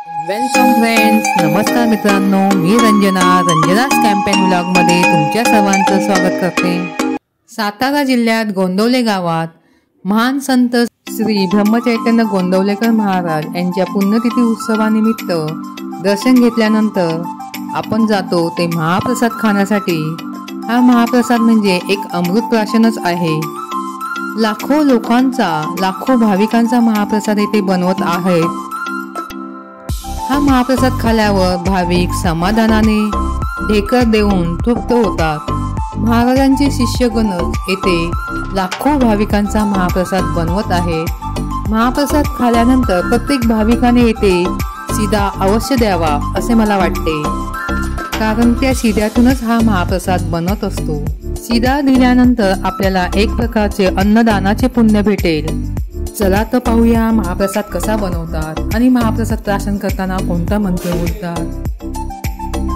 Welcome friends, नमस्कार मित्रांनो, मी रंजनाच campaign व्लॉगमध्ये तुमच्या सर्वांचं स्वागत करते। सातारा जिल्ह्यात गोंदवले गावात महान संत श्री ब्रह्मचैतन्य गोंदवलेकर महाराज यांच्या पुण्यतिथी उत्सवानिमित्त दर्शन घेतल्यानंतर आपण जातो ते महाप्रसाद खाण्यासाठी। हा महाप्रसाद म्हणजे एक अमृत प्राशनच आहे। लाखो लोकांचा, लाखो भाविकांचा महाप्रसाद येथे बनवत आहेत। हा महाप्रसाद खाल्यावर भाविक समाधानाने ढेकर देऊन तृप्त होतात। महाराजांचे शिष्यगणच येथे लाखो भाविकांचा महाप्रसाद बनवत आहेत। महाप्रसाद खाल्यानंतर प्रत्येक भाविकाने येथे शिदा अवश्य द्यावा असे मला वाटते, कारण त्या शिद्यातूनच हा महाप्रसाद बनत असतो। शिदा दिल्यानंतर आपल्याला एक प्रकारचे अन्नदानाचे पुण्य भेटेल। चला तर पाहूया महाप्रसाद कसा बनवतात आणि महाप्रसाद प्राशन करताना कोणता मंत्र बोलतात।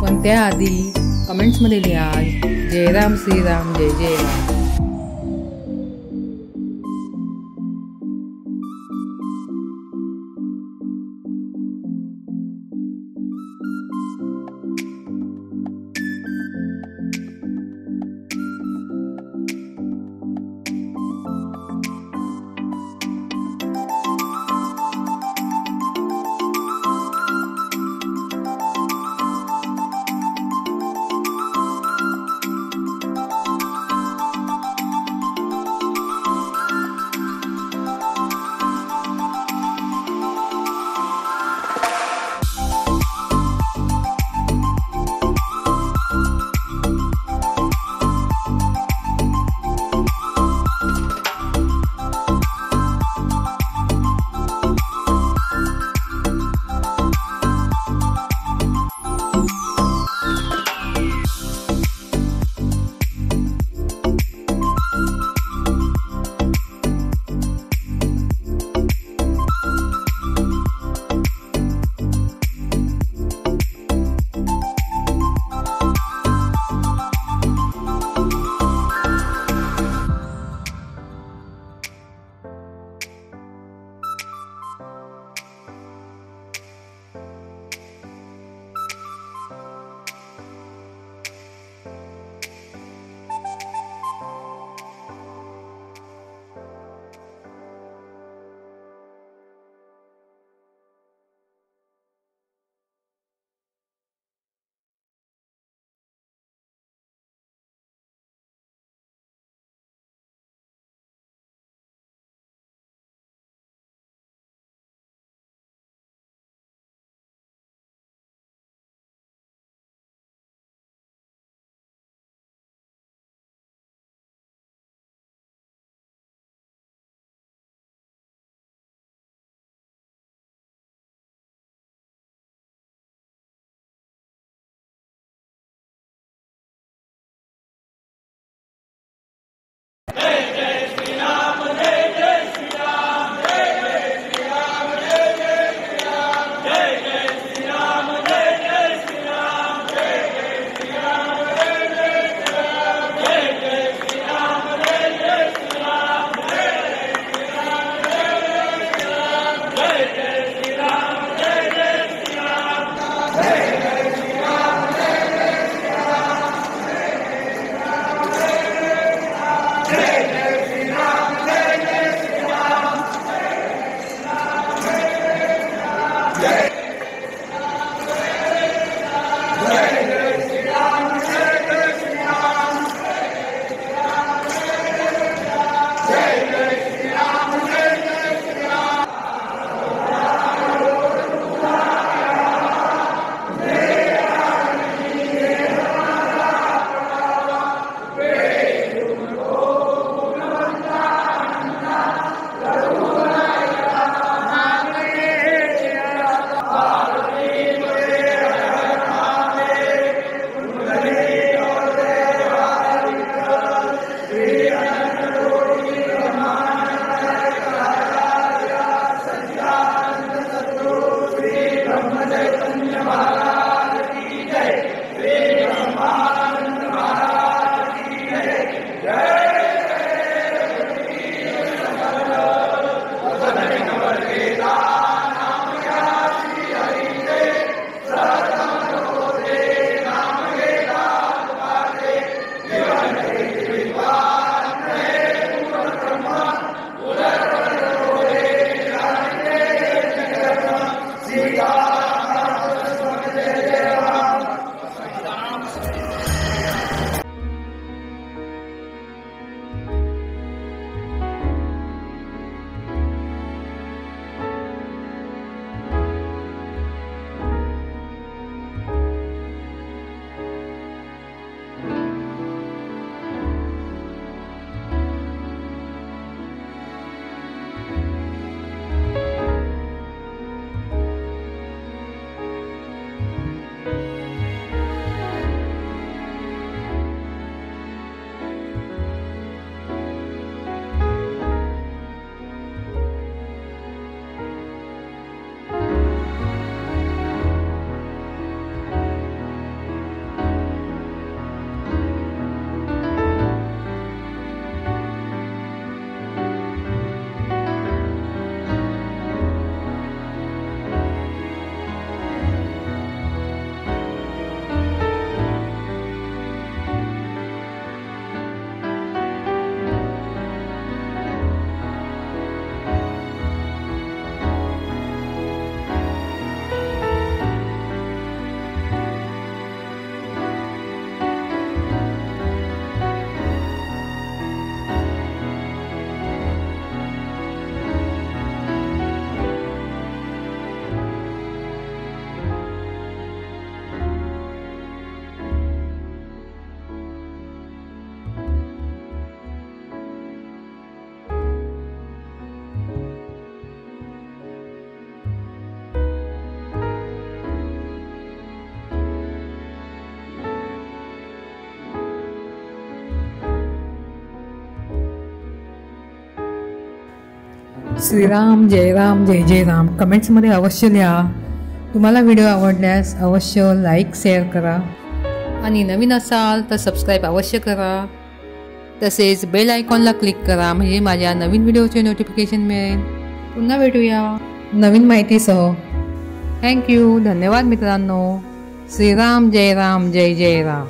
पण त्याआधी कमेंट्समध्ये लिहा जय राम श्रीराम, जय जय राम। श्रीराम जय राम जय जय राम कमेंट्समध्ये अवश्य लिहा। तुम्हाला व्हिडिओ आवडल्यास अवश्य लाईक शेअर करा आणि नवीन असाल तर सबस्क्राईब अवश्य करा। तसेच बेल आयकॉनला क्लिक करा म्हणजे माझ्या नवीन व्हिडिओचे नोटिफिकेशन मिळेल। पुन्हा भेटूया नवीन माहितीसह। थँक्यू, धन्यवाद मित्रांनो। श्रीराम जय राम जय जय राम।